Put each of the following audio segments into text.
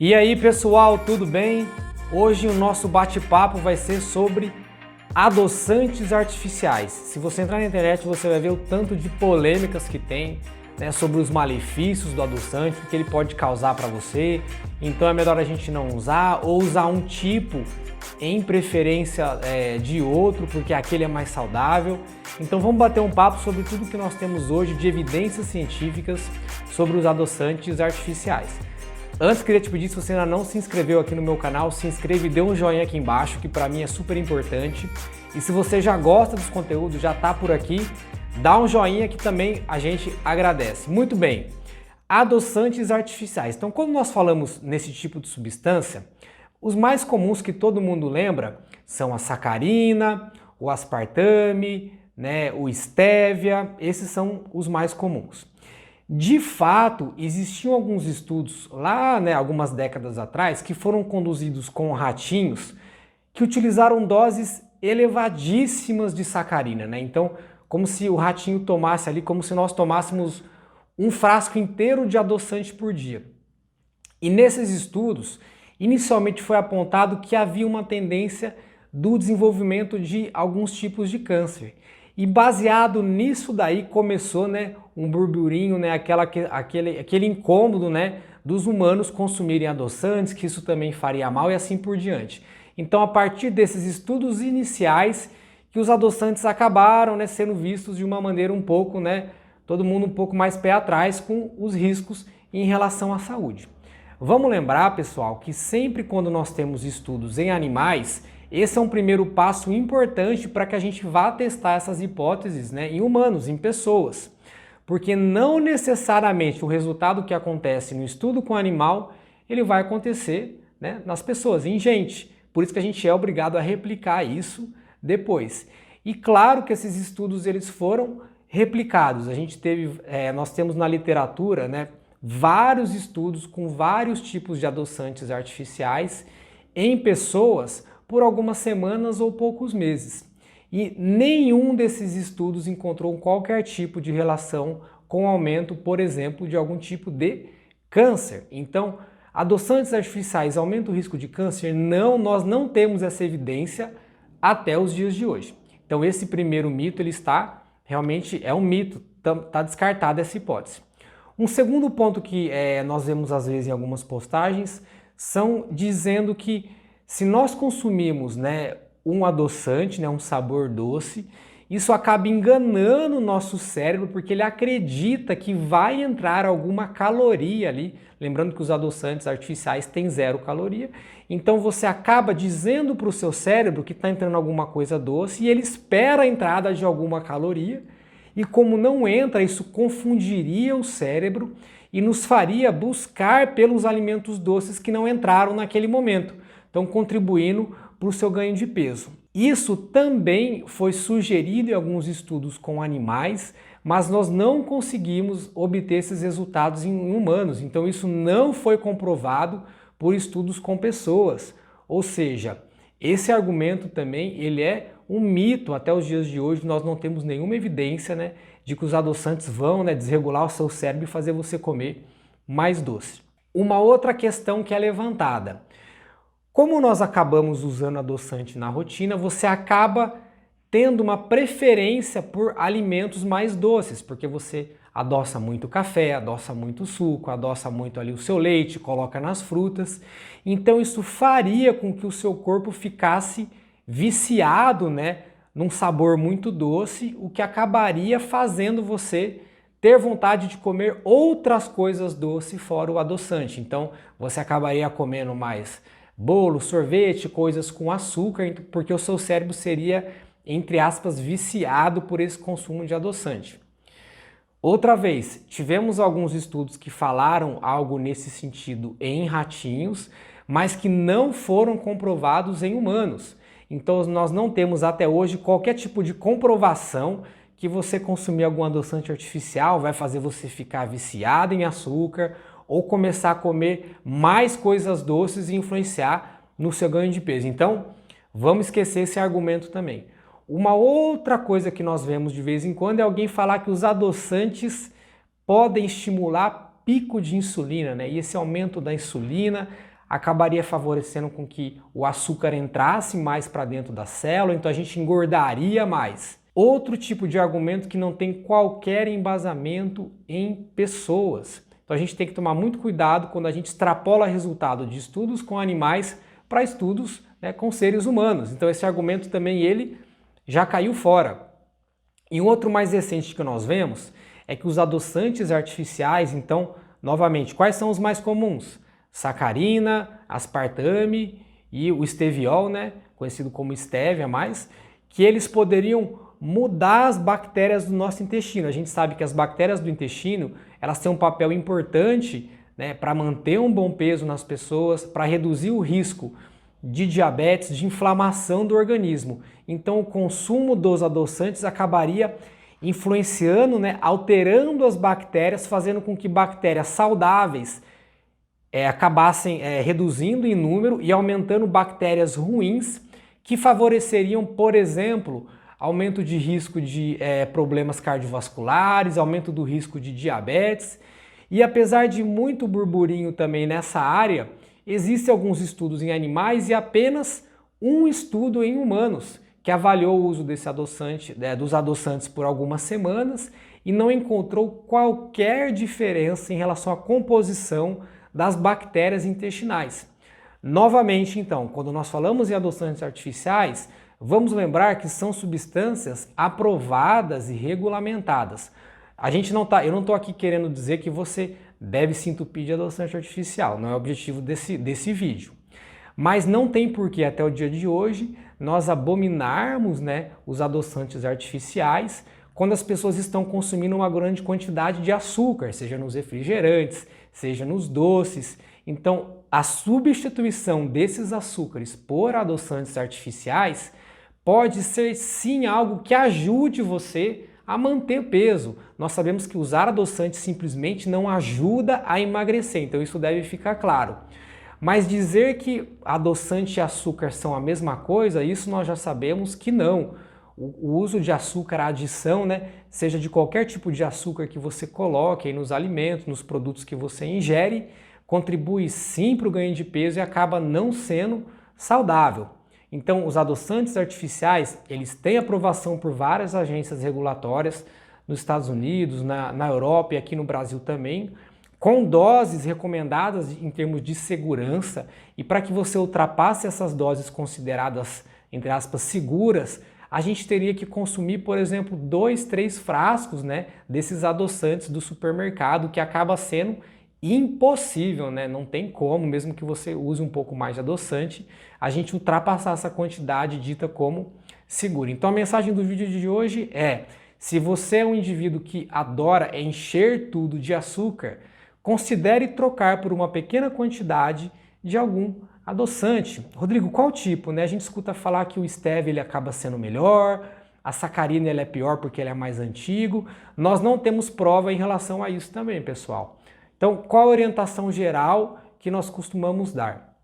E aí pessoal, tudo bem? Hoje o nosso bate-papo vai ser sobre adoçantes artificiais. Se você entrar na internet você vai ver o tanto de polêmicas que tem, né, sobre os malefícios do adoçante, o que ele pode causar para você. Então é melhor a gente não usar ou usar um tipo em preferência de outro, porque aquele é mais saudável. Então vamos bater um papo sobre tudo que nós temos hoje de evidências científicas sobre os adoçantes artificiais. Antes, queria te pedir, se você ainda não se inscreveu aqui no meu canal, se inscreve e dê um joinha aqui embaixo, que para mim é super importante. E se você já gosta dos conteúdos, já está por aqui, dá um joinha que também a gente agradece. Muito bem, adoçantes artificiais. Então, quando nós falamos nesse tipo de substância, os mais comuns que todo mundo lembra são a sacarina, o aspartame, né, o stevia, esses são os mais comuns. De fato, existiam alguns estudos lá, né, algumas décadas atrás, que foram conduzidos com ratinhos que utilizaram doses elevadíssimas de sacarina, né? Então, como se o ratinho tomasse ali, como se nós tomássemos um frasco inteiro de adoçante por dia. E nesses estudos, inicialmente foi apontado que havia uma tendência do desenvolvimento de alguns tipos de câncer. E baseado nisso daí começou, né, um burburinho, né, aquele incômodo, né, dos humanos consumirem adoçantes, que isso também faria mal e assim por diante. Então, a partir desses estudos iniciais, que os adoçantes acabaram, né, sendo vistos de uma maneira um pouco, né, todo mundo um pouco mais pé atrás com os riscos em relação à saúde. Vamos lembrar, pessoal, que sempre quando nós temos estudos em animais, esse é um primeiro passo importante para que a gente vá testar essas hipóteses, né, em humanos, em pessoas. Porque não necessariamente o resultado que acontece no estudo com animal, ele vai acontecer, né, nas pessoas, em gente. Por isso que a gente é obrigado a replicar isso depois. E claro que esses estudos eles foram replicados. Nós temos na literatura, né, vários estudos com vários tipos de adoçantes artificiais em pessoas por algumas semanas ou poucos meses. E nenhum desses estudos encontrou qualquer tipo de relação com o aumento, por exemplo, de algum tipo de câncer. Então, adoçantes artificiais aumentam o risco de câncer? Não, nós não temos essa evidência até os dias de hoje. Então, esse primeiro mito, ele está, realmente é um mito, está descartada essa hipótese. Um segundo ponto que nós vemos às vezes em algumas postagens são dizendo que se nós consumirmos, né, um adoçante, né, um sabor doce, isso acaba enganando o nosso cérebro porque ele acredita que vai entrar alguma caloria ali. Lembrando que os adoçantes artificiais têm 0 caloria. Então você acaba dizendo para o seu cérebro que está entrando alguma coisa doce e ele espera a entrada de alguma caloria. E como não entra, isso confundiria o cérebro e nos faria buscar pelos alimentos doces que não entraram naquele momento. Então contribuindo para o seu ganho de peso. Isso também foi sugerido em alguns estudos com animais, mas nós não conseguimos obter esses resultados em humanos. Então isso não foi comprovado por estudos com pessoas. Ou seja, esse argumento também ele é um mito até os dias de hoje. Nós não temos nenhuma evidência, né, de que os adoçantes vão, né, desregular o seu cérebro e fazer você comer mais doce. Uma outra questão que é levantada. Como nós acabamos usando adoçante na rotina, você acaba tendo uma preferência por alimentos mais doces, porque você adoça muito café, adoça muito suco, adoça muito ali o seu leite, coloca nas frutas. Então isso faria com que o seu corpo ficasse viciado, né, num sabor muito doce, o que acabaria fazendo você ter vontade de comer outras coisas doces fora o adoçante. Então você acabaria comendo mais bolo, sorvete, coisas com açúcar, porque o seu cérebro seria, entre aspas, viciado por esse consumo de adoçante. Outra vez, tivemos alguns estudos que falaram algo nesse sentido em ratinhos, mas que não foram comprovados em humanos. Então nós não temos até hoje qualquer tipo de comprovação que você consumir algum adoçante artificial vai fazer você ficar viciado em açúcar ou começar a comer mais coisas doces e influenciar no seu ganho de peso. Então, vamos esquecer esse argumento também. Uma outra coisa que nós vemos de vez em quando é alguém falar que os adoçantes podem estimular pico de insulina, né? E esse aumento da insulina acabaria favorecendo com que o açúcar entrasse mais para dentro da célula, então a gente engordaria mais. Outro tipo de argumento que não tem qualquer embasamento em pessoas. Então a gente tem que tomar muito cuidado quando a gente extrapola resultado de estudos com animais para estudos, né, com seres humanos. Então esse argumento também ele já caiu fora. E um outro mais recente que nós vemos é que os adoçantes artificiais, então, novamente, quais são os mais comuns? Sacarina, aspartame e o esteviol, né, conhecido como stevia mais, que eles poderiam mudar as bactérias do nosso intestino. A gente sabe que as bactérias do intestino, elas têm um papel importante, né, para manter um bom peso nas pessoas, para reduzir o risco de diabetes, de inflamação do organismo. Então o consumo dos adoçantes acabaria influenciando, né, alterando as bactérias, fazendo com que bactérias saudáveis acabassem reduzindo em número e aumentando bactérias ruins que favoreceriam, por exemplo, aumento de risco de problemas cardiovasculares, aumento do risco de diabetes. E apesar de muito burburinho também nessa área, existem alguns estudos em animais e apenas um estudo em humanos que avaliou o uso desse adoçante, dos adoçantes por algumas semanas e não encontrou qualquer diferença em relação à composição das bactérias intestinais. Novamente, então, quando nós falamos em adoçantes artificiais, vamos lembrar que são substâncias aprovadas e regulamentadas. Eu não estou aqui querendo dizer que você deve se entupir de adoçante artificial, não é o objetivo desse vídeo. Mas não tem porquê até o dia de hoje nós abominarmos, né, os adoçantes artificiais quando as pessoas estão consumindo uma grande quantidade de açúcar, seja nos refrigerantes, seja nos doces. Então, a substituição desses açúcares por adoçantes artificiais pode ser sim algo que ajude você a manter peso. Nós sabemos que usar adoçante simplesmente não ajuda a emagrecer, então isso deve ficar claro. Mas dizer que adoçante e açúcar são a mesma coisa, isso nós já sabemos que não. O uso de açúcar, a adição, né, seja de qualquer tipo de açúcar que você coloque aí nos alimentos, nos produtos que você ingere, contribui sim para o ganho de peso e acaba não sendo saudável. Então, os adoçantes artificiais, eles têm aprovação por várias agências regulatórias nos Estados Unidos, na Europa e aqui no Brasil também, com doses recomendadas em termos de segurança. E para que você ultrapasse essas doses consideradas, entre aspas, seguras, a gente teria que consumir, por exemplo, 2, 3 frascos, né, desses adoçantes do supermercado, que acaba sendo impossível, né? Não tem como, mesmo que você use um pouco mais de adoçante, a gente ultrapassar essa quantidade dita como segura. Então a mensagem do vídeo de hoje é: se você é um indivíduo que adora encher tudo de açúcar, considere trocar por uma pequena quantidade de algum adoçante. Rodrigo, qual tipo, né? A gente escuta falar que o stevia ele acaba sendo melhor, a sacarina ele é pior porque ele é mais antigo. Nós não temos prova em relação a isso também, pessoal. Então, qual a orientação geral que nós costumamos dar?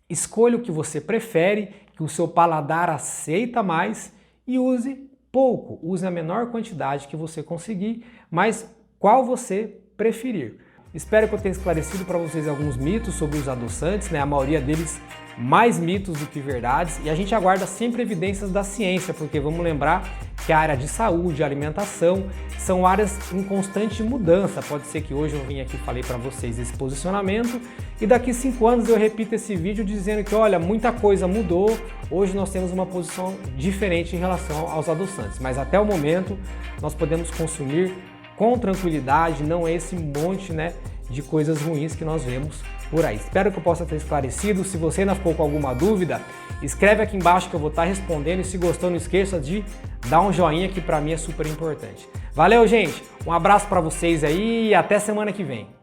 Escolha o que você prefere, que o seu paladar aceita mais e use pouco. Use a menor quantidade que você conseguir, mas qual você preferir. Espero que eu tenha esclarecido para vocês alguns mitos sobre os adoçantes, né? A maioria deles mais mitos do que verdades, e a gente aguarda sempre evidências da ciência, porque vamos lembrar que a área de saúde, alimentação, são áreas em constante mudança. Pode ser que hoje eu vim aqui e falei para vocês esse posicionamento e daqui 5 anos eu repito esse vídeo dizendo que, olha, muita coisa mudou, hoje nós temos uma posição diferente em relação aos adoçantes, mas até o momento nós podemos consumir com tranquilidade, não é esse monte, né, de coisas ruins que nós vemos por aí. Espero que eu possa ter esclarecido. Se você ainda ficou com alguma dúvida, escreve aqui embaixo que eu vou estar respondendo, e se gostou, não esqueça de dar um joinha, que para mim é super importante. Valeu, gente! Um abraço para vocês aí e até semana que vem.